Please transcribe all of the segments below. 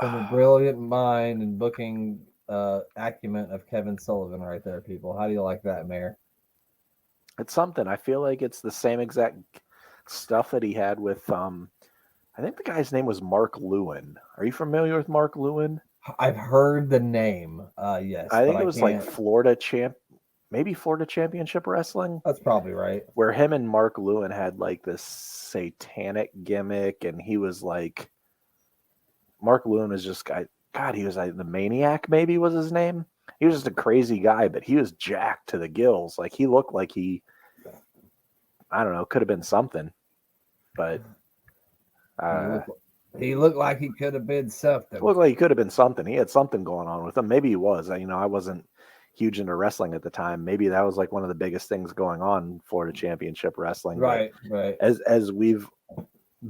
from the brilliant mind and booking acumen of Kevin Sullivan right there, people. How do you like that, Mayor? It's something. I feel like it's the same exact stuff that he had with I think the guy's name was Mark Lewin. Are you familiar with Mark Lewin? I've heard the name, yes, I but think it I was like can't. maybe Florida Championship Wrestling, That's probably right. where him and Mark Lewin had like this satanic gimmick, and he was like, Mark Lewin was just God, he was like the Maniac, maybe was his name. He was just a crazy guy, but he was jacked to the gills. Like he looked like I don't know, could have been something, but uh, He looked like he could have been something. looked like he could have been something. He had something going on with him. Maybe he was. I wasn't huge into wrestling at the time. Maybe that was like one of the biggest things going on in Florida Championship Wrestling. Right, but right. As we've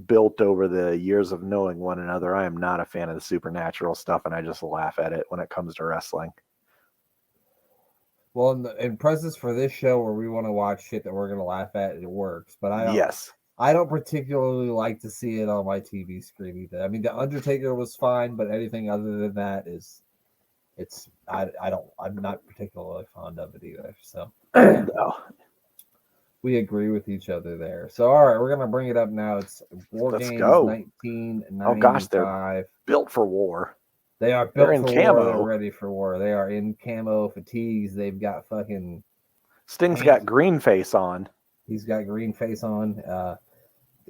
built over the years of knowing one another, I am not a fan of the supernatural stuff, and I just laugh at it when it comes to wrestling. Well, in presence for this show where we want to watch shit that we're gonna laugh at, it works. But Yes. I don't particularly like to see it on my TV screen either. I mean, The Undertaker was fine, but anything other than that I'm not particularly fond of it either. So No. we agree with each other there. So all right, we're gonna bring it up now. It's War Let's Games go. 1995. Oh gosh, they're built for war. They are They're built in for camo. war. They're ready for war. They are in camo fatigues. They've got fucking Sting's got green face on. He's got green face on.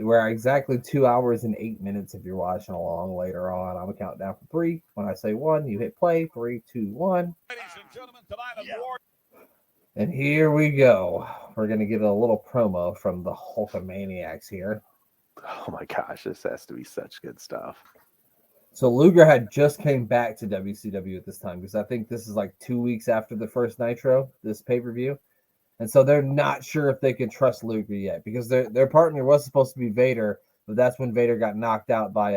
We're exactly 2 hours and 8 minutes if you're watching along later on. I'm gonna count down from 3. When I say 1, you hit play. 3, 2, 1. Ladies and gentlemen, tonight war. And here we go. We're gonna get a little promo from the Hulkamaniacs here. Oh my gosh, this has to be such good stuff. So Luger had just came back to WCW at this time because I think this is like 2 weeks after the first Nitro, this pay-per-view. And so they're not sure if they can trust Luger yet because their partner was supposed to be Vader, but that's when Vader got knocked out by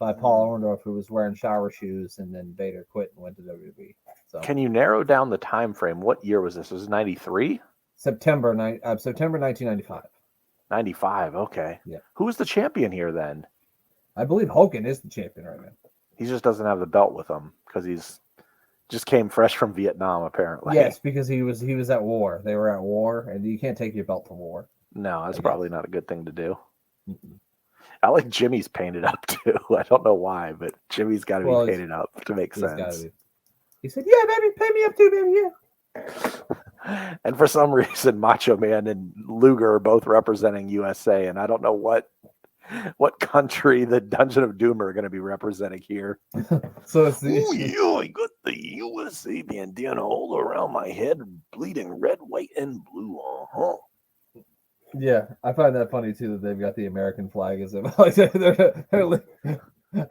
Paul Orndorff, who was wearing shower shoes, and then Vader quit and went to WWE. So can you narrow down the time frame? What year was this? Was it 93? September 1995. 95, okay. Yeah. Who was the champion here then? I believe Hogan is the champion right now. He just doesn't have the belt with him because he's just came fresh from Vietnam, apparently. Yes, because he was at war. They were at war, and you can't take your belt to war. No, that's probably not a good thing to do. Mm-mm. I like Jimmy's painted up too. I don't know why, but Jimmy's got to be painted up to make sense. He said, "Yeah, baby, pay me up too, baby, yeah." And for some reason, Macho Man and Luger are both representing USA, and I don't know what country the Dungeon of Doom are going to be representing here. So it's I got the USA bandana all around my head, bleeding red, white, and blue. Yeah, I find that funny too that they've got the American flag as like they're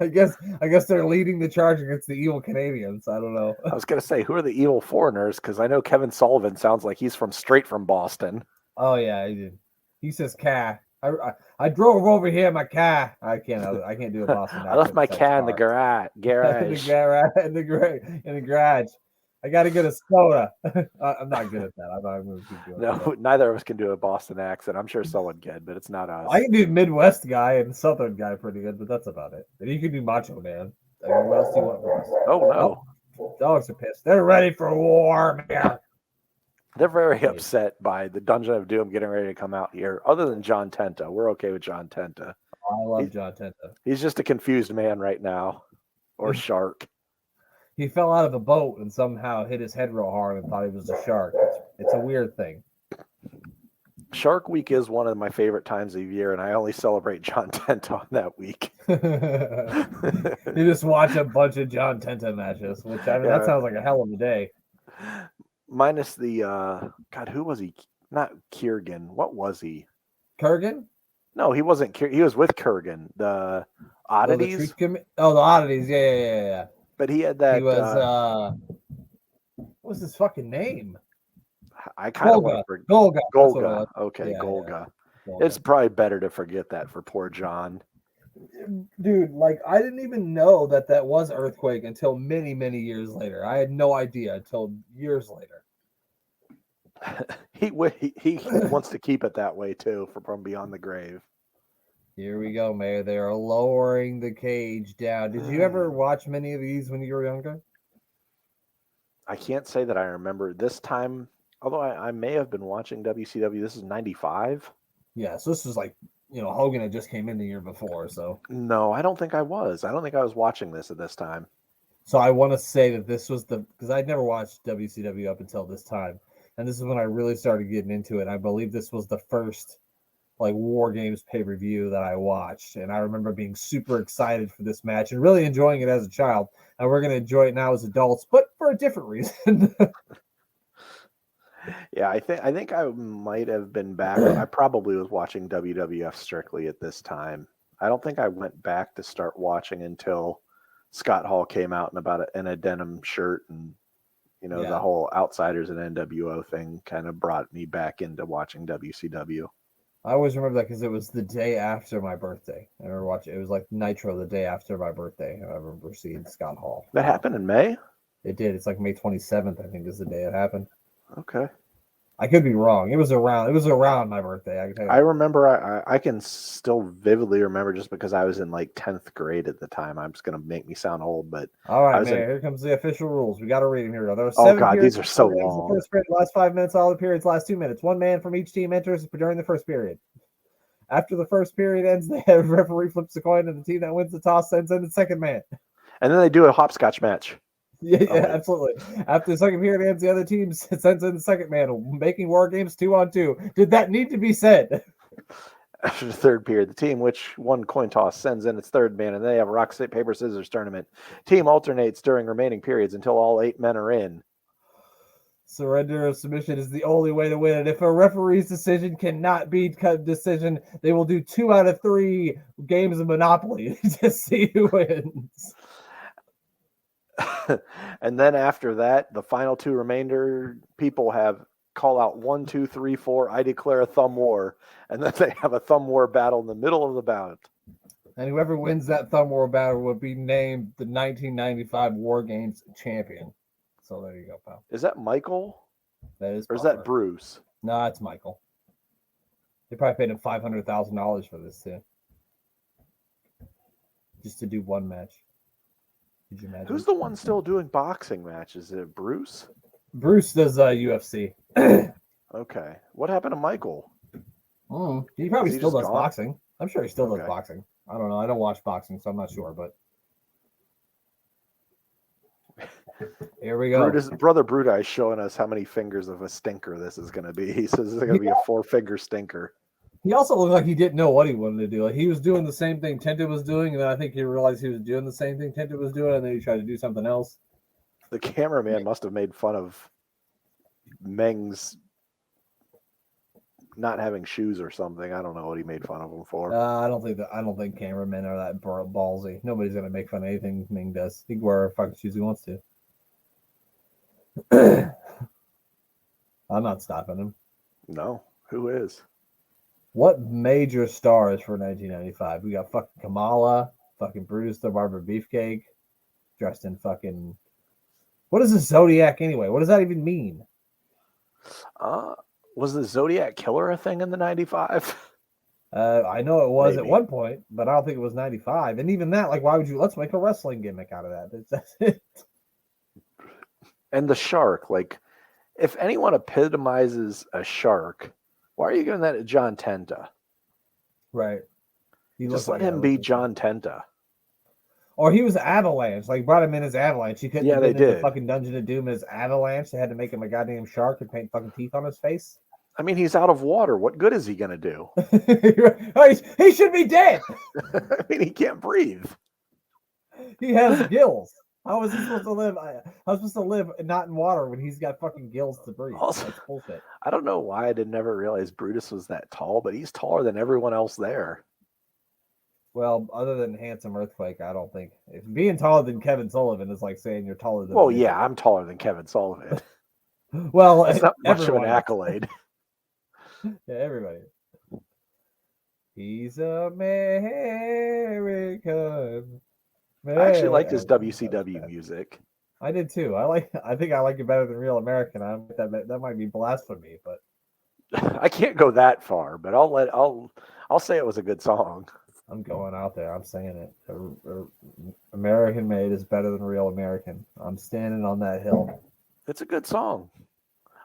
I guess they're leading the charge against the evil Canadians. I don't know. I was gonna say, who are the evil foreigners? Because I know Kevin Sullivan sounds like he's straight from Boston. Oh yeah, he did. He says car. I drove over here in my car. I can't do a Boston accent. I left my car in the garage. in the garage. I got to get a soda. I'm not good at that. I'm not going to keep doing that. No, neither of us can do a Boston accent. I'm sure someone can, but it's not us. I can do Midwest guy and Southern guy pretty good, but that's about it. And you can do Macho Man. I mean, what else do you want from us? Oh, no. Oh, dogs are pissed. They're ready for war, man. They're very upset by the Dungeon of Doom getting ready to come out here. Other than John Tenta. We're okay with John Tenta. I love John Tenta. He's just a confused man right now. Or shark. He fell out of a boat and somehow hit his head real hard and thought he was a shark. It's a weird thing. Shark Week is one of my favorite times of year, and I only celebrate John Tenta on that week. You just watch a bunch of John Tenta matches, which that sounds like a hell of a day. Minus the God, who was he? Not Kurgan. What was he? Kurgan? No, he wasn't. He was with Kurgan. The Oddities. The Oddities. Yeah. But he had that. He was. What was his fucking name? I kind of want to Golga. Okay, yeah, Golga. Yeah. It's probably better to forget that for poor John. Dude, like I didn't even know that was Earthquake until many, many years later. I had no idea until years later. he wants to keep it that way too, from Beyond the Grave. Here we go, Mayor. They are lowering the cage down. Did you ever watch many of these when you were younger? I can't say that I remember this time, although I may have been watching WCW. This is 95. Yeah, so this was like, Hogan had just came in the year before, so. No, I don't think I was. I don't think I was watching this at this time. So I want to say that this was because I'd never watched WCW up until this time. And this is when I really started getting into it. I believe this was the first like War Games pay-per-view that I watched. And I remember being super excited for this match and really enjoying it as a child. And we're going to enjoy it now as adults, but for a different reason. Yeah, I think I might have been back. I probably was watching WWF strictly at this time. I don't think I went back to start watching until Scott Hall came out in a denim shirt, and the whole Outsiders and NWO thing kind of brought me back into watching WCW. I always remember that because it was the day after my birthday. I remember watching it was like Nitro the day after my birthday. I remember seeing Scott Hall. That happened in May? It did. It's like May 27th, I think, is the day it happened. Okay. I could be wrong. It was around my birthday. I can tell you. I remember. I can still vividly remember just because I was in like 10th grade at the time. I'm just gonna make me sound old, but all right, man. Here comes the official rules. We got to read them here. There are 7 periods. These are so long. The first period, last 5 minutes. All the periods last 2 minutes. One man from each team enters during the first period. After the first period ends, the referee flips the coin, and the team that wins the toss sends in the second man. And then they do a hopscotch match. Yeah, absolutely. After the second period ends, the other team sends in the second man, making War Games 2-on-2. Did that need to be said? After the third period, the team which won coin toss sends in its third man, and they have a rock, paper, scissors tournament. Team alternates during remaining periods until all 8 men are in. Surrender of submission is the only way to win it. If a referee's decision cannot be decision, they will do 2 out of 3 games of Monopoly to see who wins. And then after that, the final 2 remainder people have call out 1, 2, 3, 4. I declare a thumb war, and then they have a thumb war battle in the middle of the bout. And whoever wins that thumb war battle will be named the 1995 War Games champion. So there you go, pal. Is that Michael? That is. Or is that Bruce? No, it's Michael. They probably paid him $500,000 for this too, just to do one match. Could you imagine? Who's the one still doing boxing matches? Is it Bruce? Bruce does UFC. Okay. What happened to Michael? He probably still does boxing. I'm sure he still does Okay. boxing. I don't know. I don't watch boxing, so I'm not sure. But here we go. Brother Brutus is showing us how many fingers of a stinker this is going to be. He says it's going to be a 4-finger stinker. He also looked like he didn't know what he wanted to do. Like he was doing the same thing Tenta was doing, and then I think he realized he was doing the same thing Tenta was doing, and then he tried to do something else. The cameraman must have made fun of Meng's not having shoes or something. I don't know what he made fun of him for. I don't think cameramen are that ballsy. Nobody's gonna make fun of anything Meng does. He can wear whatever fucking shoes he wants to. I'm not stopping him. No, who is? What major stars for 1995? We got fucking Kamala, fucking Brutus the Barber Beefcake, dressed in fucking. What is a Zodiac anyway? What does that even mean? Was the Zodiac Killer a thing in the 95? I know it was Maybe. at one point, but I don't think it was 95. And even that, like, why would you? Let's make a wrestling gimmick out of that. That's it. And the shark, like, if anyone epitomizes a shark, why are you giving that to John Tenta? Right. Just let him be John Tenta. Or he was Avalanche. Like, brought him in as Avalanche. He couldn't Yeah, have they been in the did. fucking Dungeon of Doom as Avalanche. They had to make him a goddamn shark and paint fucking teeth on his face. I mean, he's out of water. What good is he going to do? He should be dead. I mean, he can't breathe. He has gills. How is he supposed to live? How is he supposed to live not in water when he's got fucking gills to breathe? Also, That's bullshit. I don't know why I did never realize Brutus was that tall, but he's taller than everyone else there. Well, other than Handsome Earthquake, I don't think if being taller than Kevin Sullivan is like saying you're taller than. Well, yeah, I'm taller than Kevin Sullivan. Well, It's not much of an everyone. accolade. Yeah, everybody. He's American. I actually liked his WCW music. I did too. I think I like it better than Real American. That might be blasphemy, but I can't go that far, but I'll say it was a good song. I'm going out there. I'm saying it. American made is better than real American. I'm standing on that hill. It's a good song.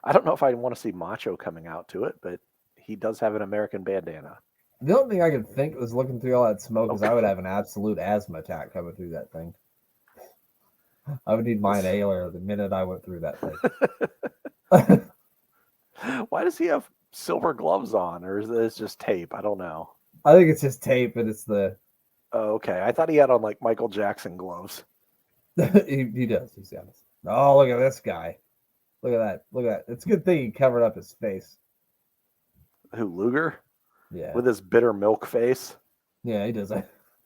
I don't know if I want to see Macho coming out to it, but he does have an American bandana. The only thing I could think was looking through all that smoke is I would have an absolute asthma attack coming through that thing. I would need my inhaler the minute I went through that thing. Why does he have silver gloves on, or is this just tape? I don't know. I think it's just tape, but it's the. Oh, okay. I thought he had on like Michael Jackson gloves. he does. He's honest. Oh, look at this guy. Look at that. Look at that. It's a good thing he covered up his face. Who, Luger? Yeah. With his bitter milk face. Yeah, he does.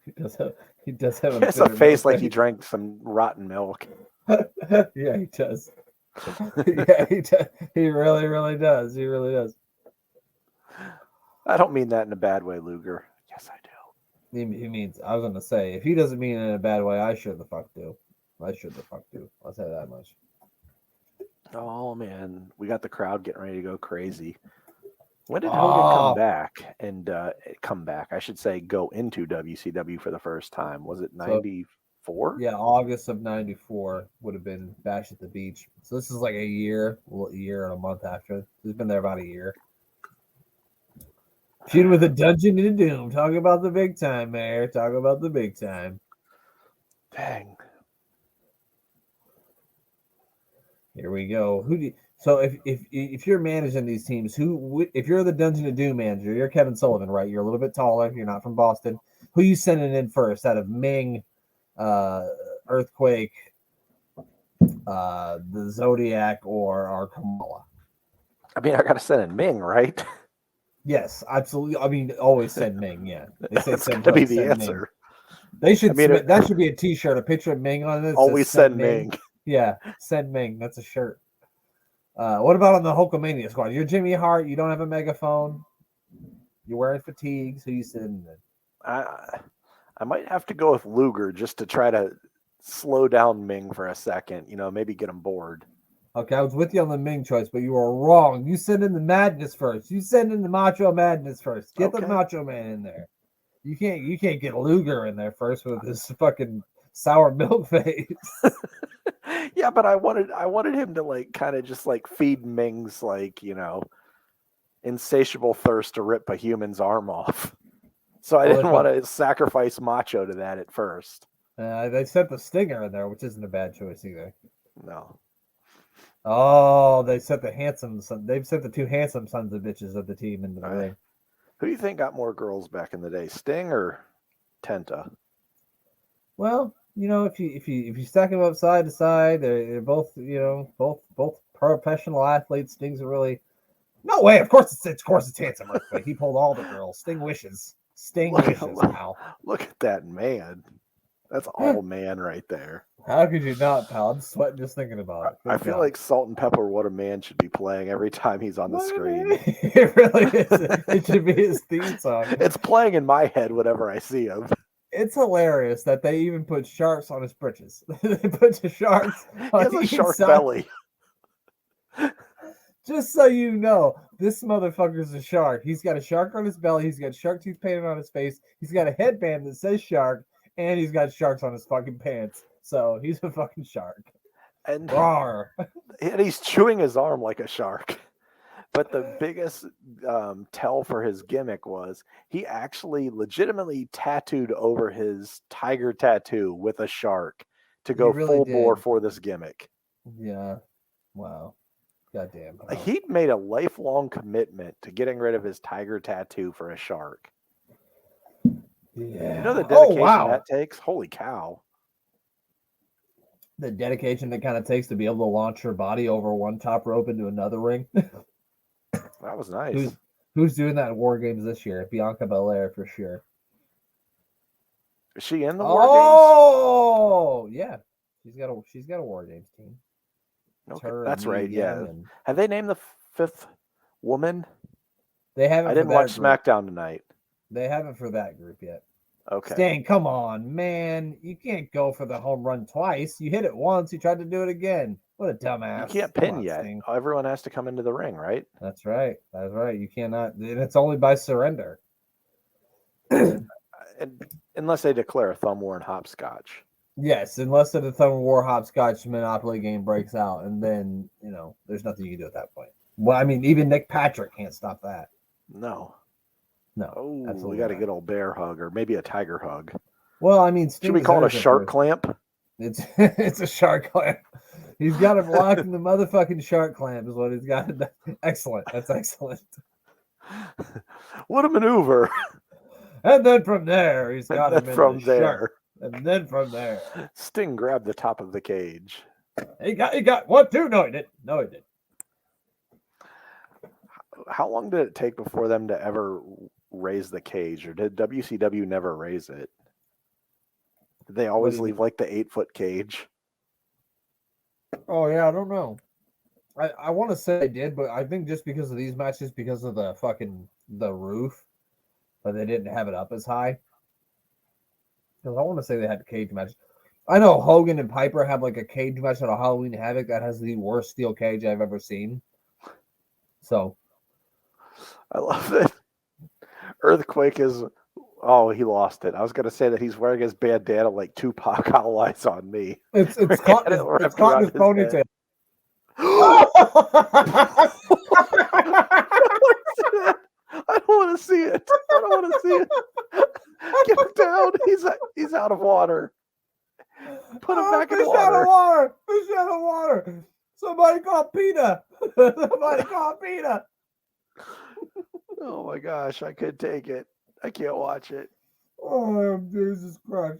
He does have. He does have. He has a face like he drank some rotten milk. Yeah, he does. Yeah, he does. He really, really does. He really does. I don't mean that in a bad way, Luger. Yes, I do. He means. I was gonna say, if he doesn't mean it in a bad way, I sure the fuck do. I sure the fuck do. I'll say that much. Oh man, we got the crowd getting ready to go crazy. When did Hogan come back and come back? I should say go into WCW for the first time. Was it 94? Yeah, August of 94 would have been Bash at the Beach. So this is like a year and a month after. He's been there about a year. Feud with the Dungeon of Doom. Talk about the big time, Mayor. Talk about the big time. Dang. Here we go. So if you're managing these teams, if you're the Dungeon of Doom manager, you're Kevin Sullivan, right? You're a little bit taller. You're not from Boston. Who you sending in first out of Ming, Earthquake, the Zodiac, or Kamala? I mean, I got to send in Ming, right? Yes, absolutely. I mean, always send Ming. Yeah, they say that's going to be the answer. Ming. They should. That should be a T-shirt. A picture of Ming on it. Always send Ming. Yeah, send Ming. That's a shirt. What about on the Hulkamania squad? You're Jimmy Hart. You don't have a megaphone. You're wearing fatigues. Who you sitting in? I might have to go with Luger just to try to slow down Ming for a second. You know, maybe get him bored. Okay, I was with you on the Ming choice, but you were wrong. You send in the Madness first. You send in the Macho Madness first. Get the Macho Man in there. You can't get Luger in there first with his fucking sour milk face. Yeah, but I wanted him to like kind of just like feed Ming's like, you know, insatiable thirst to rip a human's arm off. So I didn't want to sacrifice Macho to that at first. They sent the Stinger in there, which isn't a bad choice either. No. Oh, they sent the handsome son. They've sent the two handsome sons of bitches of the team into the ring. Who do you think got more girls back in the day, Sting or Tenta? Well, you know, if you stack them up side to side, they're both, you know, both professional athletes. Sting's a really no way. Of course it's handsome Earthquake. He pulled all the girls. Sting wishes. Pal. Look at that man. That's all man right there. How could you not, pal? I'm sweating just thinking about it. I feel like Salt and Pepper What a Man should be playing every time he's on the screen. It really is. It should be his theme song. It's playing in my head whenever I see him. It's hilarious that they even put sharks on his britches. They put the sharks on he has a shark belly. Just so you know, this motherfucker's a shark. He's got a shark on his belly. He's got shark teeth painted on his face. He's got a headband that says shark, and he's got sharks on his fucking pants. So he's a fucking shark. And, Rawr. And he's chewing his arm like a shark. But the biggest tell for his gimmick was he actually legitimately tattooed over his tiger tattoo with a shark to go full bore for this gimmick. Yeah. Wow. Goddamn. Wow. He made a lifelong commitment to getting rid of his tiger tattoo for a shark. Yeah. You know the dedication that takes? Holy cow. The dedication that kind of takes to be able to launch your body over one top rope into another ring. That was nice. Who's doing that in War Games this year? Bianca Belair for sure. Is she in the War Games? Oh, yeah. She's got a War Games team. Okay. That's right. Yeah. Have they named the fifth woman? They haven't. I didn't watch SmackDown tonight. They haven't for that group yet. Okay. Sting, come on, man. You can't go for the home run twice. You hit it once. You tried to do it again. What a dumbass. You can't pin yet. Sting. Everyone has to come into the ring, right? That's right. That's right. You cannot. And it's only by surrender. and unless they declare a thumb war and hopscotch. Yes, unless the Thumb War Hopscotch Monopoly game breaks out, and then there's nothing you can do at that point. Well, I mean, even Nick Patrick can't stop that. No. No. Oh, absolutely we got a not. good old bear hug, or maybe a tiger hug. Well, I mean, Should we call it a shark clamp? It's it's a shark clamp. He's got him locked in the motherfucking shark clamp. Is what he's got. Excellent. That's excellent. What a maneuver! And then from there, he's got him in from the there. shark. And then from there, Sting grabbed the top of the cage. he got 1, 2. No, he didn't. No, he didn't. How long did it take before them to ever raise the cage, or did WCW never raise it? Did they always leave like the 8-foot cage? Oh yeah, I don't know. I want to say they did, but I think just because of these matches, because of the roof, but they didn't have it up as high. Because I want to say they had a cage match. I know Hogan and Piper have like a cage match at a Halloween Havoc that has the worst steel cage I've ever seen. So I love it. Earthquake is. Oh, he lost it. I was going to say that he's wearing his bandana like Tupac. All eyes on me. it's caught in his ponytail. I don't want to see it. I don't want to see it. Get him down. He's out of water. Put him back in water. Fish out of water. Fish out of water. Somebody call PETA. Somebody call PETA. Oh my gosh, I could take it. I can't watch it. Oh, Jesus Christ.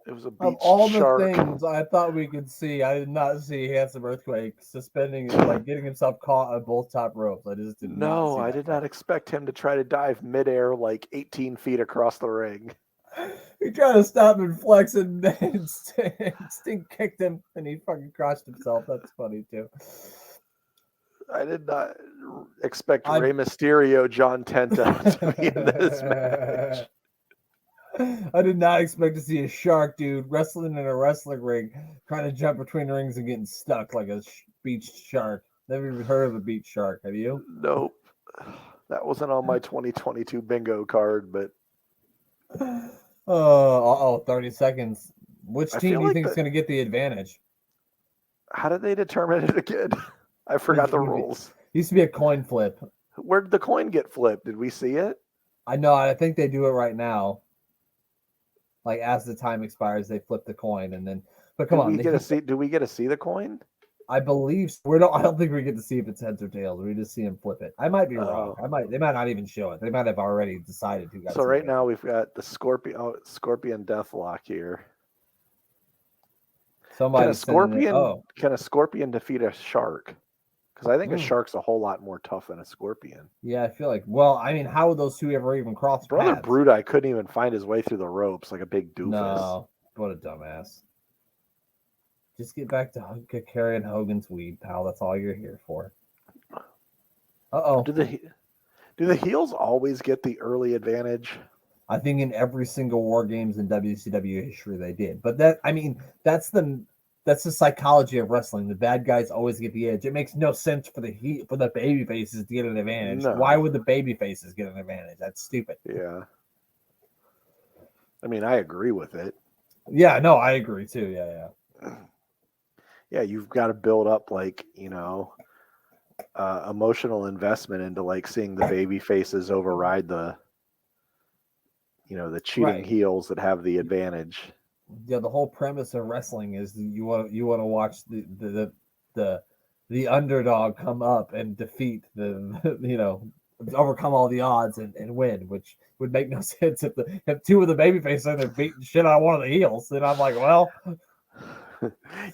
It was a beach Of all shark. the things I thought we could see, I did not see Handsome Earthquake suspending, like getting himself caught on both top ropes. I just did not. No, see I did not expect him to try to dive midair like 18 feet across the ring. He tried to stop and flex, and Sting kicked him, and he fucking crushed himself. That's funny too. I did not expect Rey Mysterio, John Tenta to be in this match. I did not expect to see a shark dude wrestling in a wrestling ring, trying to jump between the rings and getting stuck like a beach shark. Never even heard of a beach shark. Have you? Nope. That wasn't on my 2022 bingo card, but. 30 seconds. Which team do you think is going to get the advantage? How did they determine it again? I forgot the rules. Used to be a coin flip. Where did the coin get flipped? Did we see it? I know. I think they do it right now. Like as the time expires, they flip the coin, and then. But come on, do we get to see the coin? I believe I don't think we get to see if it's heads or tails. We just see him flip it. I might be wrong. They might not even show it. They might have already decided who got. So right now we've got the Scorpion Deathlock here. Can a scorpion defeat a shark? Because I think a shark's a whole lot more tough than a scorpion. Yeah, I feel like. Well, I mean, how would those two ever even cross? Brother Brudai couldn't even find his way through the ropes like a big doofus. No, what a dumbass. Just get back to carrying Hogan's weed, pal. That's all you're here for. Uh-oh. Do the heels always get the early advantage? I think in every single War Games in WCW history they did. But that's the psychology of wrestling. The bad guys always get the edge. It makes no sense for the baby faces to get an advantage. No. Why would the baby faces get an advantage? That's stupid. Yeah. I mean, I agree with it. Yeah, no, I agree too. Yeah. Yeah, you've got to build up emotional investment into like seeing the baby faces override the cheating heels that have the advantage. Yeah, the whole premise of wrestling is you want to watch the underdog come up and defeat overcome all the odds and win, which would make no sense if two of the babyfaces are beating shit out of one of the heels. Then I'm like, well.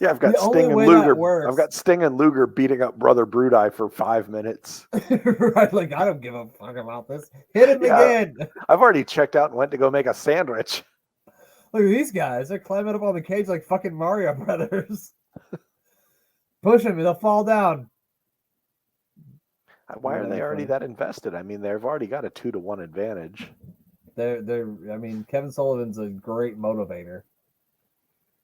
Yeah, I've got Sting and Luger. I've got Sting and Luger beating up Brother Brudai for 5 minutes. Right, like I don't give a fuck about this. Hit him again. I've already checked out and went to go make a sandwich. Look at these guys. They're climbing up on the cage like fucking Mario Brothers. Push them, they'll fall down. Why are they already that invested? I mean, they've already got a 2-1 advantage. Kevin Sullivan's a great motivator.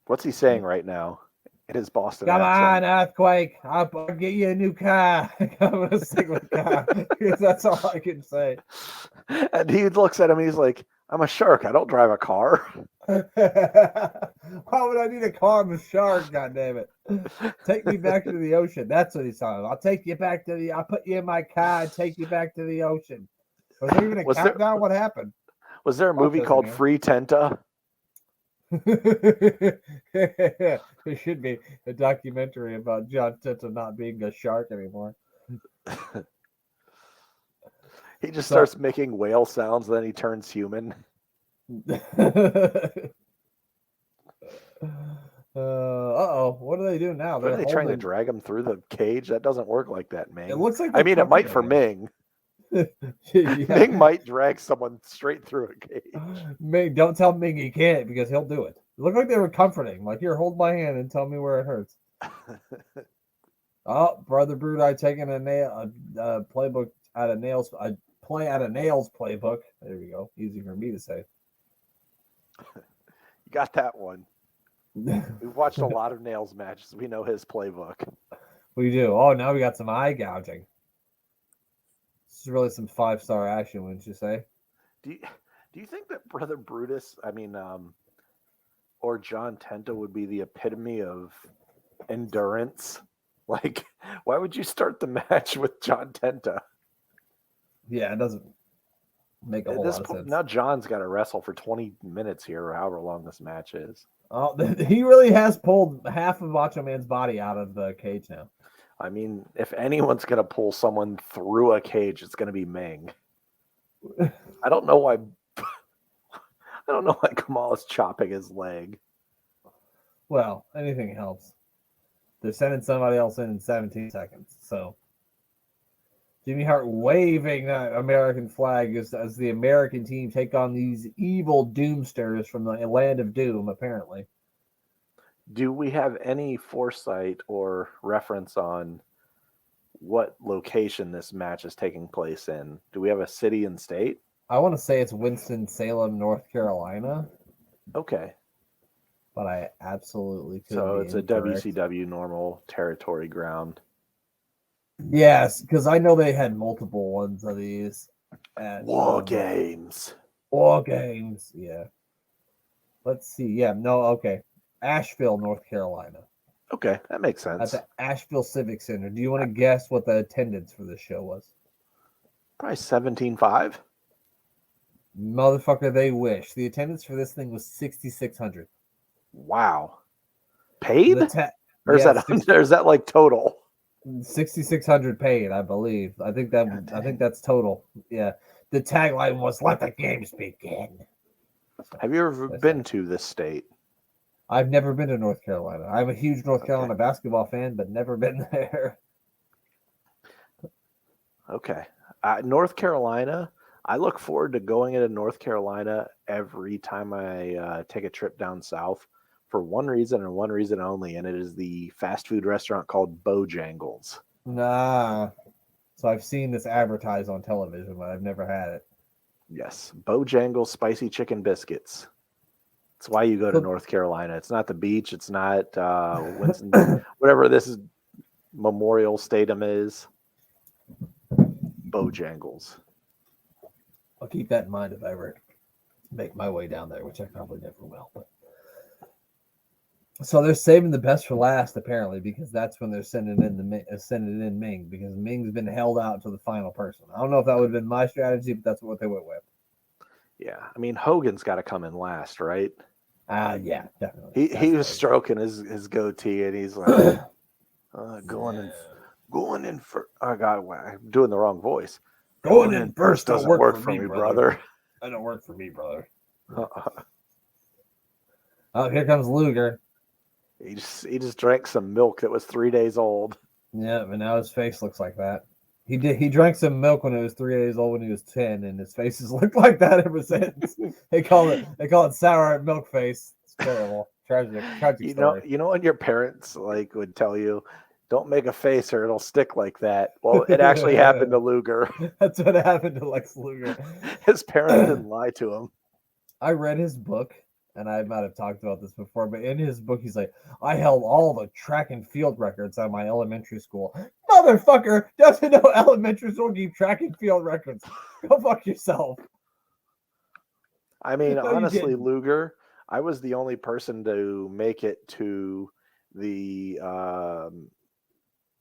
What's he saying right now? in his Boston Come on, accent. Earthquake. I'll get you a new car. I'm going to stick with car because that's all I can say. And he looks at him and he's like, I'm a shark. I don't drive a car. Why would I need a car? I'm a shark, goddammit. Take me back to the ocean. That's what he's talking about. I'll take you back to I'll put you in my car and take you back to the ocean. Was there even a countdown? What happened? Was there a movie called Free Tenta? There should be a documentary about John Tenta not being a shark anymore. He just starts making whale sounds, then he turns human. What are they doing now? Are they trying to drag him through the cage? That doesn't work like that, Ming. It looks like I mean, it might for Ming. Ming might drag someone straight through a cage. Ming, don't tell Ming he can't because he'll do it. It looked like they were comforting. Like, here, hold my hand and tell me where it hurts. Brother Brudai taking a playbook out of Nails. A play out of Nails playbook. There we go. Easy for me to say. You got that one. We've watched a lot of Nails matches. We know his playbook. We do. Oh, now we got some eye gouging. This is really some 5-star action, wouldn't you say? Do you think that Brother Brutus, or John Tenta would be the epitome of endurance? Like, why would you start the match with John Tenta? Yeah, it doesn't make a whole lot of sense. Now John's got to wrestle for 20 minutes here, or however long this match is. Oh, he really has pulled half of Macho Man's body out of the cage now. I mean, if anyone's going to pull someone through a cage, it's going to be Ming. I don't know why Kamal is chopping his leg. Well, anything helps. They're sending somebody else in 17 seconds. So Jimmy Hart waving that American flag as the American team take on these evil doomsters from the land of doom, apparently. Do we have any foresight or reference on what location this match is taking place in? Do we have a city and state? I want to say it's Winston-Salem, North Carolina. Okay. But I absolutely could So be it's incorrect. a WCW normal territory ground. Yes, because I know they had multiple ones of these. At, War Games. War Games, yeah. Let's see. Yeah, no, okay. Asheville, North Carolina. Okay, that makes sense. At the Asheville Civic Center. Do you want to guess what the attendance for this show was? Probably 17,500. Motherfucker, they wish. The attendance for this thing was 6,600. Wow. Paid? Or is is that like total? 6,600 paid, I believe. I think that's total. Yeah. The tagline was "Let the games begin." Have you ever been to this state? I've never been to North Carolina. I'm a huge North Carolina basketball fan, but never been there. Okay. North Carolina, I look forward to going into North Carolina every time I take a trip down south for one reason and one reason only, and it is the fast food restaurant called Bojangles. Nah. So I've seen this advertised on television, but I've never had it. Yes. Bojangles spicy chicken biscuits. That's why you go to North Carolina. It's not the beach. It's not Winston, whatever this is, Memorial Stadium is. Bojangles. I'll keep that in mind if I ever make my way down there, which I probably never will. But so they're saving the best for last, apparently, because that's when they're sending in Ming, because Ming's been held out to the final person. I don't know if that would have been my strategy, but that's what they went with. Yeah, I mean Hogan's got to come in last, right? Yeah, definitely. He was stroking his goatee, and he's like, going in for. Oh God, I'm doing the wrong voice. Going in first doesn't work for me, brother. That don't work for me, brother. Oh, here comes Luger. He just drank some milk that was 3 days old. Yeah, but now his face looks like that. He drank some milk when he was 3 days old when he was 10, and his face has looked like that ever since. They call it sour milk face. It's terrible. Tragic story. You know when your parents would tell you, don't make a face or it'll stick like that. Well, it actually happened to Luger. That's what happened to Lex Luger. His parents didn't lie to him. I read his book and I might have talked about this before, but in his book, he's like, I held all the track and field records on my elementary school. Motherfucker doesn't know elementary school keep track and field records. Go fuck yourself. I mean, No, you honestly, didn't. Luger, I was the only person to make it to the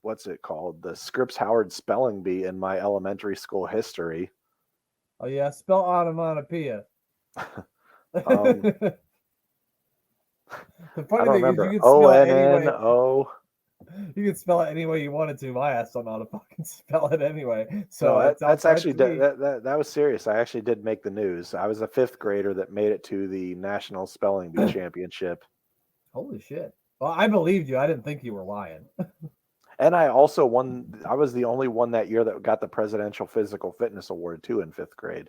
what's it called? The Scripps Howard spelling bee in my elementary school history. Oh yeah, spell onomatopoeia. Um, The I funny don't thing is, you remember. could O spell it N any N way. O. You could spell it any way you wanted to. My ass don't know how to fucking spell it anyway. So No, it that's sounds right actually to me. that was serious. I actually did make the news. I was a fifth grader that made it to the National Spelling Bee Championship. Holy shit. Well, I believed you. I didn't think you were lying. And I also won. I was the only one that year that got the Presidential Physical Fitness Award too in fifth grade,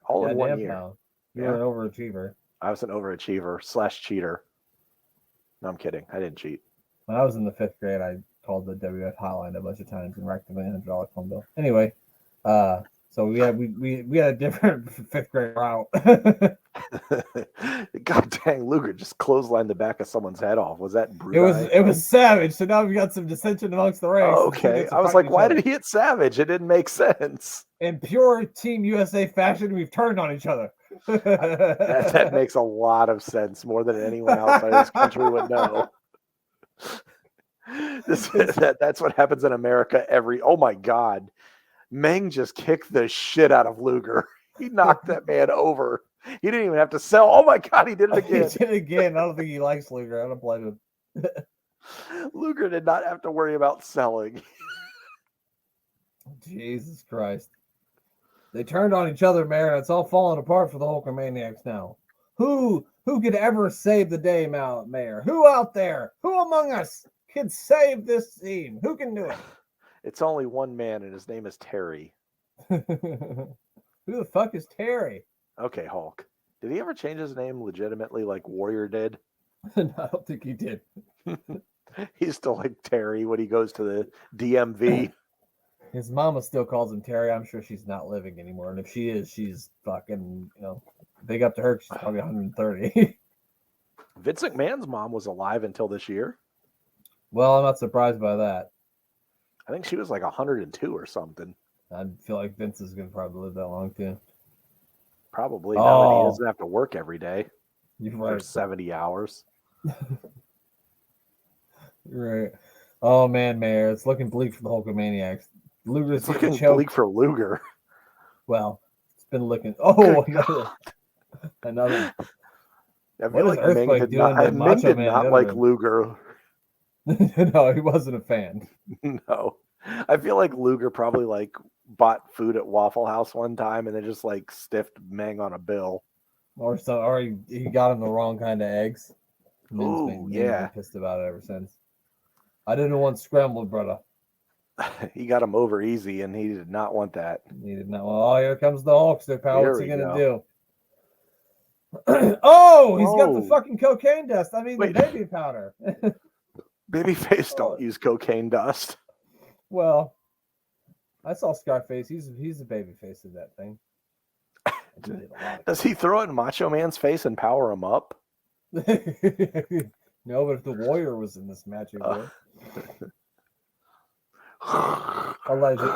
all in one Goddamn year. now. You Yeah. were an overachiever. I was an overachiever / cheater. No, I'm kidding. I didn't cheat. When I was in the fifth grade, I called the WF hotline a bunch of times and racked the $100 phone bill. Anyway, so we had a different fifth grade route. God dang, Luger just clotheslined the back of someone's head off. Was that brutal? It was savage. So now we got some dissension amongst the ranks. Okay. I was like, why did he hit Savage? It didn't make sense. In pure Team USA fashion, we've turned on each other. That makes a lot of sense, more than anyone outside of this country would know. That's what happens in America oh my God. Meng just kicked the shit out of Luger. He knocked that man over. He didn't even have to sell. Oh my God, he did it again. He did it again. I don't think he likes Luger. I don't blame him. Luger did not have to worry about selling. Jesus Christ. They turned on each other, Mayor, and it's all falling apart for the Hulkamaniacs now. Who could ever save the day, Mayor? Who out there? Who among us can save this team? Who can do it? It's only one man, and his name is Terry. Who the fuck is Terry? Okay, Hulk. Did he ever change his name legitimately like Warrior did? No, I don't think he did. He's still like Terry when he goes to the DMV. His mama still calls him Terry. I'm sure she's not living anymore. And if she is, she's fucking, big up to her. She's probably 130. Vince McMahon's mom was alive until this year. Well, I'm not surprised by that. I think she was like 102 or something. I feel like Vince is going to probably live that long, too. Probably. Now that he doesn't have to work every day. You're For right. 70 hours. Right. Oh, man, Mayor. It's looking bleak for the Hulkamaniacs. Luger's looking choked. bleak for Luger. Well, it's been looking. Oh, another. I feel like Ming did not like Luger. No, he wasn't a fan. No. I feel like Luger probably like bought food at Waffle House one time and then just like stiffed Meng on a bill. Or he got him the wrong kind of eggs. Ooh, yeah. Been pissed about it ever since. I didn't want scrambled, brother. He got him over easy, and he did not want that. He did not. Oh, here comes the Hulkster, pal. Here What's he gonna go. do? Oh, he's got the fucking cocaine dust. I mean, Wait. the baby powder. Babyface don't use cocaine dust. Well, I saw Scarface. He's a baby face of that thing. Does he throw it in Macho Man's face and power him up? No, but if the Warrior was in this match, he would. Allegedly.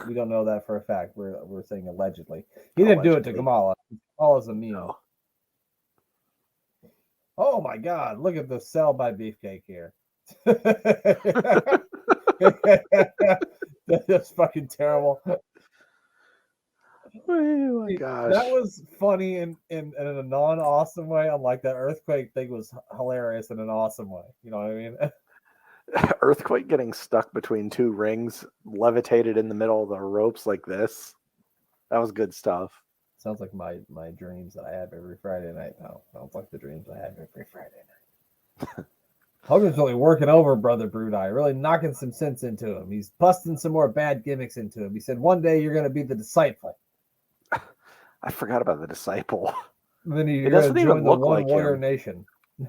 We don't know that for a fact. We're saying allegedly. He didn't do it to Kamala. Kamala's a meme. No. Oh my God! Look at the sell by Beefcake here. That's fucking terrible. Oh my gosh. That was funny in a non-awesome way. Unlike that earthquake thing was hilarious in an awesome way. You know what I mean? Earthquake getting stuck between two rings, levitated in the middle of the ropes like this. That was good stuff. Sounds like my dreams that I have every Friday night. No, sounds like the dreams I have every Friday night. Hogan's really working over Brother Brudai, really knocking some sense into him. He's busting some more bad gimmicks into him. He said, one day you're going to be the disciple. I forgot about the disciple. And then It doesn't even look like Warrior him. Nation.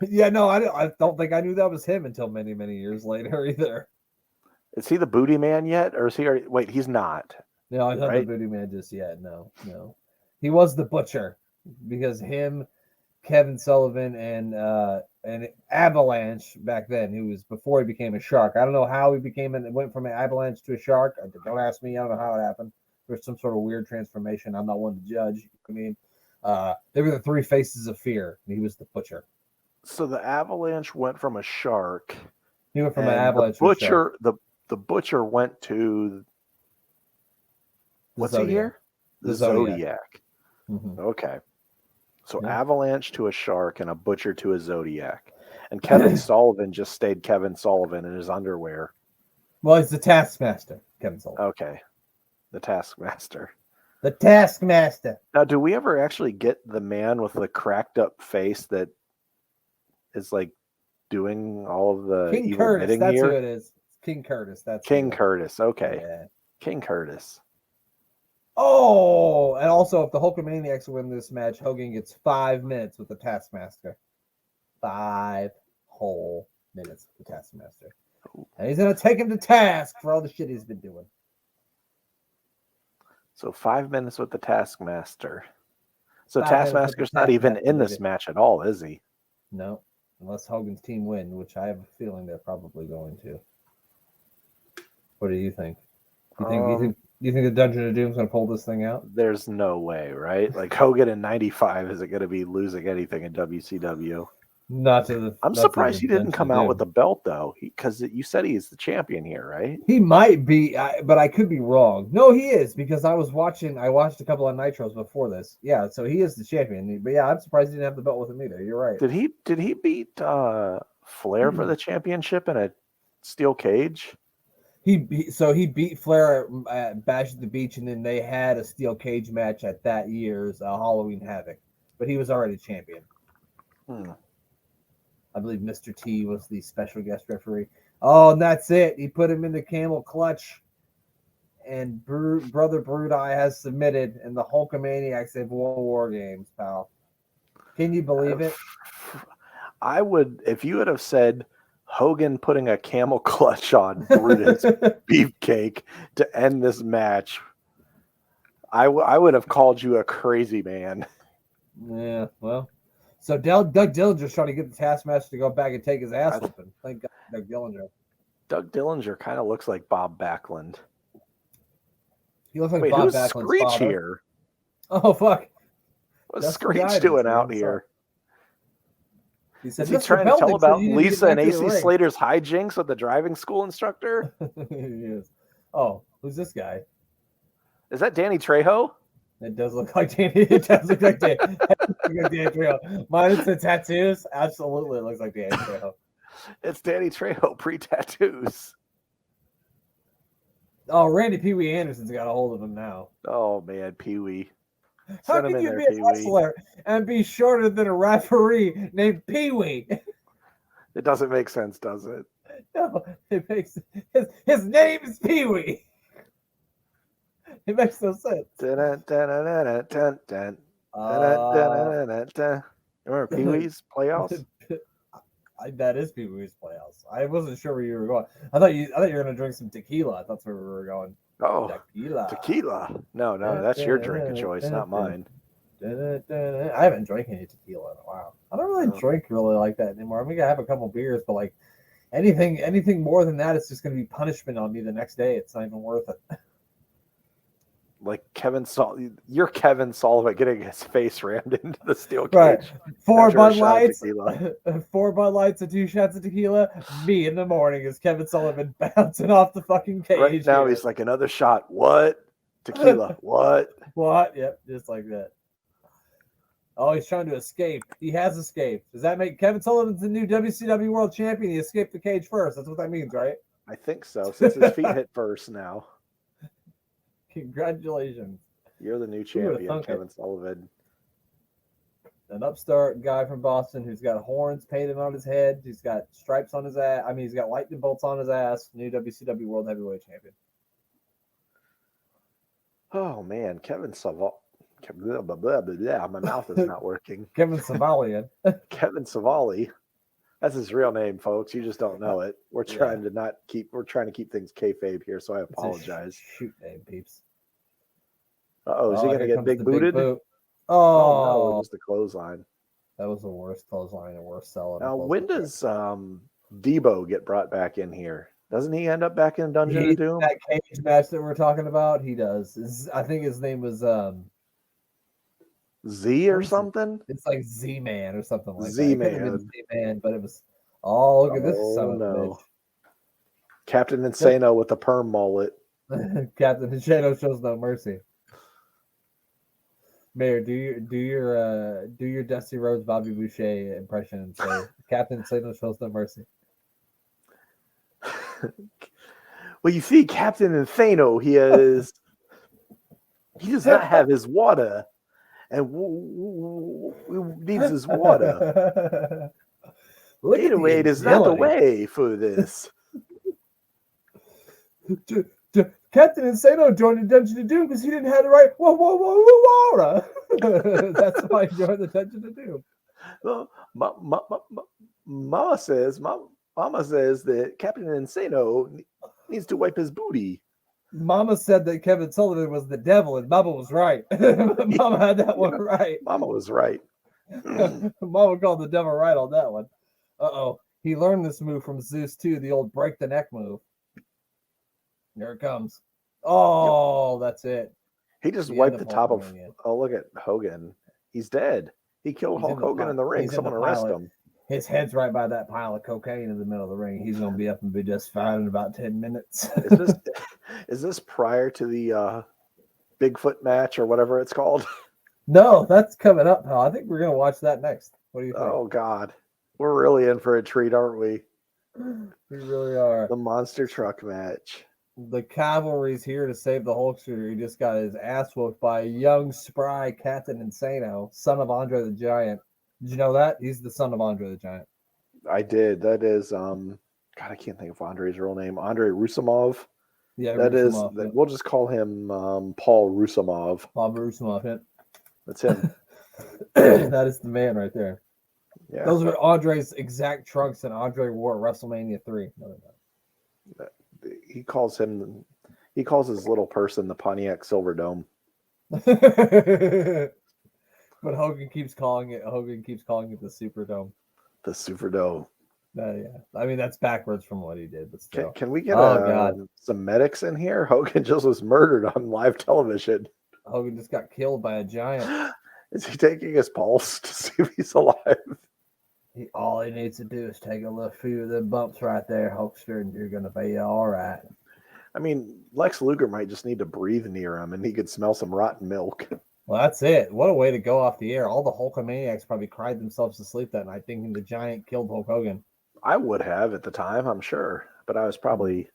Yeah, no, I don't think I knew that was him until many, many years later either. Is he the booty man yet? Or is he already... Wait, he's not. No, I'm not the booty man just yet. No. He was the butcher because him Kevin Sullivan and Avalanche back then. He was before he became a Shark. I don't know how he went from an Avalanche to a Shark. Don't ask me. I don't know how it happened. There's some sort of weird transformation. I'm not one to judge. I mean, they were the three faces of fear. He was the Butcher. So the Avalanche went from a Shark. He went from an Avalanche to a Butcher. Shark. The Butcher went to what's he here? The Zodiac. Mm-hmm. Okay. So Yeah. Avalanche to a Shark and a Butcher to a Zodiac. And Kevin Sullivan just stayed Kevin Sullivan in his underwear. Well, he's the Taskmaster, Kevin Sullivan. Okay. The Taskmaster. The Taskmaster. Now, do we ever actually get the man with the cracked up face that is like doing all of the King evil Curtis, bidding that's here? who it is. King Curtis. That's King Curtis. Okay. Yeah. King Curtis. Oh, and also if the Hulkamaniacs win this match, Hogan gets 5 minutes with the Taskmaster. 5 whole minutes with the Taskmaster. And he's going to take him to task for all the shit he's been doing. So 5 minutes with the Taskmaster. So 5 minutes with the Taskmaster's not even Taskmaster, in this baby. match at all, is he? No, unless Hogan's team win, which I have a feeling they're probably going to. What do you think? Do you think the Dungeon of Doom is going to pull this thing out? There's no way, right? Like Hogan in 95 isn't going to be losing anything in WCW. Not to the. I'm surprised he didn't come out with the belt though, because you said he's the champion here, right? He might be, but I could be wrong. No, he is, because I watched a couple of Nitros before this. Yeah, so he is the champion. But yeah, I'm surprised he didn't have the belt with him either. You're right. Did he beat Flair for the championship in a steel cage? He beat Flair at Bash at the Beach, and then they had a steel cage match at that year's Halloween Havoc. But he was already champion. I believe Mr. T was the special guest referee. Oh, and that's it. He put him in the camel clutch. And Brother Brudai has submitted, and the Hulkamaniacs have won War Games, pal. Can you believe it? I would, if you would have said Hogan putting a camel clutch on Brutus Beefcake to end this match, I would have called you a crazy man. Yeah, well. So Doug Dillinger's trying to get the Taskmaster to go back and take his ass open. Thank God, Doug Dillinger. Doug Dillinger kind of looks like Bob Backlund. He looks like Wait, Bob who's Backlund's Screech father. here? Oh, fuck. What's Screech doing out here? He said, Is he trying to tell about Lisa and AC Slater's hijinks with the driving school instructor? He is. Oh, who's this guy? Is that Danny Trejo? It does look like Danny. It does look like Danny Trejo. Minus the tattoos, absolutely, it looks like Danny Trejo. It's Danny Trejo pre-tattoos. Oh, Randy Pee Wee Anderson's got a hold of him now. Oh man, Pee Wee. How can you be a wrestler and be shorter than a referee named Pee Wee? It doesn't make sense, does it? No, it makes his name is Pee Wee. It makes no sense. Remember Pee Wee's Playhouse? That is Pee Wee's Playhouse. I wasn't sure where you were going. I thought you were gonna drink some tequila. I thought that's where we were going. Oh, tequila. No, that's your drink of choice, not mine. I haven't drank any tequila in a while. I don't really drink really like that anymore. I mean, I have a couple beers, but like anything more than that, it's just gonna be punishment on me the next day. It's not even worth it. Like you're Kevin Sullivan getting his face rammed into the steel cage. Right. 4 Bud Lights, 4 Bud Lights and 2 shots of tequila. Me in the morning is Kevin Sullivan bouncing off the fucking cage. Right now he's like, another shot. What? Tequila. What? What? Yep, just like that. Oh, he's trying to escape. He has escaped. Does that make Kevin Sullivan's the new WCW World Champion? He escaped the cage first. That's what that means, right? I think so, since his feet hit first now. Congratulations. You're the new champion, Kevin Sullivan. An upstart guy from Boston who's got horns painted on his head. He's got stripes on his ass. I mean, he's got lightning bolts on his ass. New WCW World Heavyweight Champion. Oh, man. Kevin Savali. My mouth is not working. Kevin Savalian. Kevin Savali. That's his real name, folks. You just don't know it. We're trying to keep things kayfabe here, so I apologize. Shoot name, peeps. Is he gonna get big booted? Boot. Oh no, just a clothesline. That was the worst clothesline and worst selling. Now, when does Debo get brought back in here? Doesn't he end up back in Dungeon of Doom? That cage match that we're talking about, he does. I think his name was Z or something? It's like Z-Man or something like Z-Man. that. It could have been Z-Man, but it was, look at this son of a bitch. Captain Insano with the perm mullet. Captain Insano shows no mercy. Mayor, do your Dusty Rhodes Bobby Boucher impression and say Captain Insano shows no mercy. Well, you see, Captain Insano, he does not have his water, and needs his water. Gatorade is not the way for this. Captain Insano joined the Dungeon of Doom because he didn't have the right water. That's why he joined the Dungeon of Doom. Well, Mama says that Captain Insano needs to wipe his booty. Mama said that Kevin Sullivan was the devil, and Mama was right. Mama had that one right. Mama was right. Mama called the devil right on that one. Uh-oh. He learned this move from Zeus too, the old break the neck move. Here it comes. Oh, that's it. He just wiped the top of. Oh, look at Hogan. He's dead. He killed Hulk Hogan in the ring. Someone arrest him. His head's right by that pile of cocaine in the middle of the ring. He's going to be up and be just fine in about 10 minutes. Is this prior to the Bigfoot match or whatever it's called? No, that's coming up, pal. I think we're going to watch that next. What do you think? Oh, God. We're really in for a treat, aren't we? We really are. The monster truck match. The cavalry's here to save the Hulkster. He just got his ass whooped by a young, spry Captain Insano, son of Andre the Giant. Did you know that? He's the son of Andre the Giant. I did. That is, God, I can't think of Andre's real name. Andre Rusimov. Yeah, that Rusimov, is. Yeah. We'll just call him Paul Rusimov. Paul Rusimov, yeah. That's him. That is the man right there. Yeah. Those are Andre's exact trunks that Andre wore at WrestleMania 3. He calls his little person the Pontiac Silverdome. But Hogan keeps calling it the Superdome. The Superdome. Yeah. I mean, that's backwards from what he did, but still. Can we get some medics in here? Hogan just was murdered on live television. Hogan just got killed by a giant. Is he taking his pulse to see if he's alive? All he needs to do is take a few of them bumps right there, Hulkster, and you're going to be all right. I mean, Lex Luger might just need to breathe near him, and he could smell some rotten milk. Well, that's it. What a way to go off the air. All the Hulkamaniacs probably cried themselves to sleep that night thinking the giant killed Hulk Hogan. I would have at the time, I'm sure. But I was probably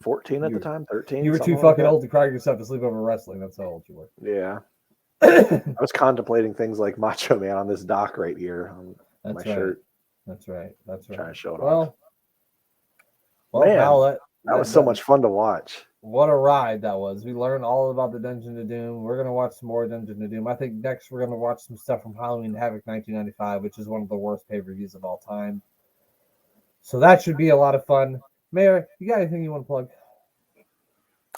14 at the time, 13. You were too fucking old to cry yourself to sleep over wrestling. That's how old you were. Yeah. I was contemplating things like Macho Man on this dock right here on my shirt. That's right. Trying to show it off. Well, man, that was so much fun to watch. What a ride that was. We learned all about the Dungeon of Doom. We're going to watch some more Dungeon of Doom. I think next we're going to watch some stuff from Halloween Havoc 1995, which is one of the worst pay-per-views of all time. So that should be a lot of fun. Mayor, you got anything you want to plug?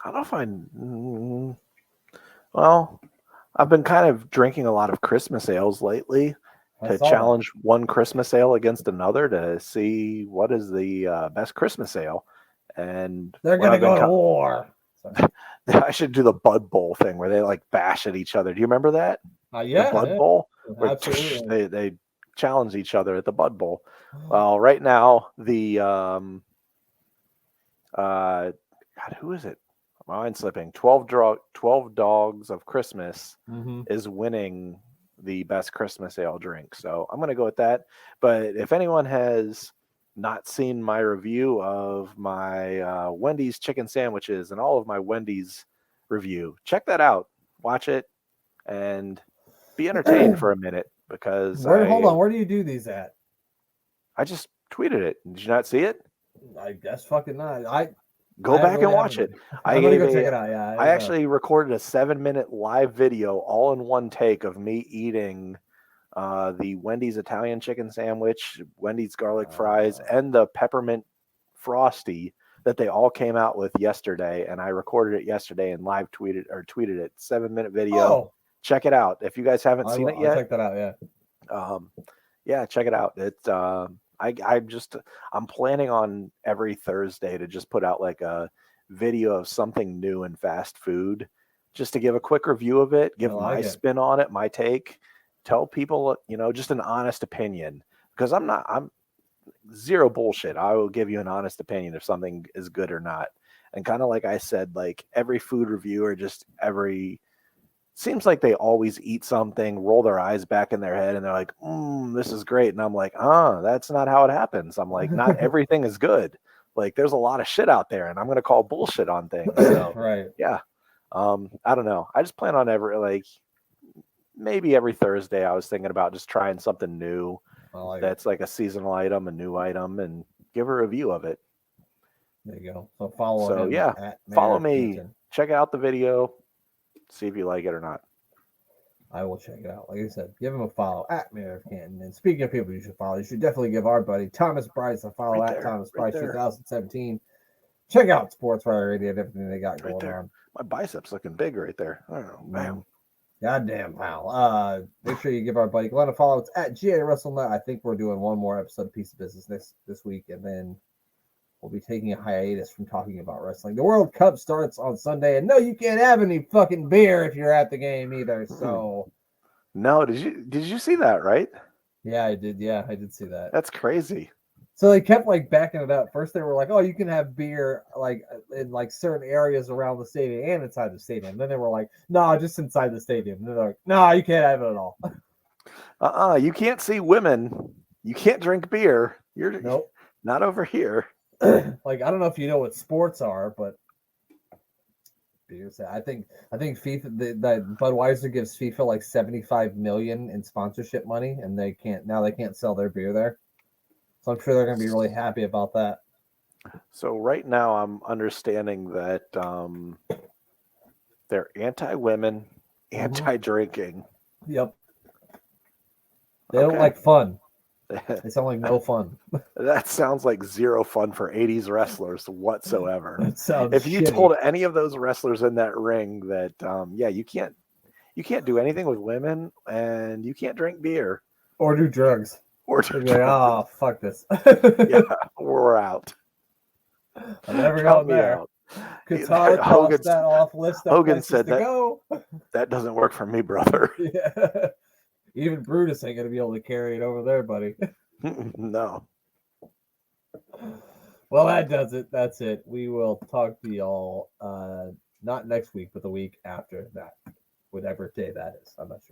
I don't know if well, I've been kind of drinking a lot of Christmas ales lately to challenge one Christmas ale against another to see what is the best Christmas ale. And they're going to go to war. I should do the Bud Bowl thing where they like bash at each other. Do you remember that? Yeah. The Bud Bowl? Absolutely. They challenge each other at the Bud Bowl. Well, right now, the God, who is it? My mind's slipping. 12 Dogs of Christmas is winning the best Christmas ale drink. So I'm going to go with that. But if anyone has not seen my review of my Wendy's chicken sandwiches and all of my Wendy's review, check that out. Watch it and be entertained for a minute because hold on. Where do you do these at? I just tweeted it. Did you not see it? I guess fucking not. Go back and watch it. I'm gonna go check it out. Yeah, I actually recorded a 7-minute live video all in one take of me eating the Wendy's Italian chicken sandwich, Wendy's garlic fries, and the peppermint frosty that they all came out with yesterday. And I recorded it yesterday and live tweeted it. 7-minute video. Check it out if you guys haven't seen it yet. Check that out. Yeah. Yeah, check it out. I'm planning on every Thursday to just put out like a video of something new in fast food, just to give a quick review of it, give like my it. spin on it, my take, tell people, just an honest opinion, because I'm zero bullshit. I will give you an honest opinion if something is good or not. And kind of like I said, like every food reviewer, just every seems like they always eat something, roll their eyes back in their head, and they're like, this is great. And I'm like, that's not how it happens. I'm like, not everything is good. Like, there's a lot of shit out there, and I'm going to call bullshit on things. So, Right. yeah. I don't know. I just plan on maybe every Thursday, I was thinking about just trying something new I like it. that's like a seasonal item, a new item, and give a review of it. There you go. So follow So, him yeah, at follow Mayor me. Canton. Check out the video. See if you like it or not. I will check it out. Like I said, give him a follow at Mayor of Canton. And speaking of people you should follow, you should definitely give our buddy Thomas Bryce a follow Right at there, Thomas right Bryce there. 2017. Check out Sports Writer Radio and everything they got Right going there. on. My biceps looking big right there. I don't know. Bam. Goddamn, pal. Make sure you give our buddy Glenn a follow. It's at GA WrestleNet. I think we're doing one more episode of Piece of Business this week, and then we'll be taking a hiatus from talking about wrestling. The World Cup starts on Sunday, and no, you can't have any fucking beer if you're at the game either. So, no, did you see that? Right? yeah, I did. Yeah, I did see that. That's crazy. So they kept like backing it up. First, they were like, "Oh, you can have beer like in like certain areas around the stadium and inside the stadium." Then they were like, "No, just inside the stadium." And they're like, "No, you can't have it at all." You can't see women. You can't drink beer. You're Nope. not over here. Like, I don't know if you know what sports are, but beers. I think FIFA that Budweiser gives FIFA like 75 million in sponsorship money, and they can't sell their beer there. So I'm sure they're going to be really happy about that. So right now, I'm understanding that they're anti-women, anti-drinking. Yep. They don't like fun. They sound like no fun. That sounds like zero fun for 80s wrestlers whatsoever. That sounds if you shitty. told any of those wrestlers in that ring that, you can't do anything with women and you can't drink beer or do drugs. Or They'd be like, oh, fuck this. Yeah, we're out. I'm never going there. Qatar crossed that off list. Hogan said that. Go. That doesn't work for me, brother. Yeah. Even Brutus ain't going to be able to carry it over there, buddy. No. Well, that does it. That's it. We will talk to y'all not next week, but the week after that, whatever day that is. I'm not sure.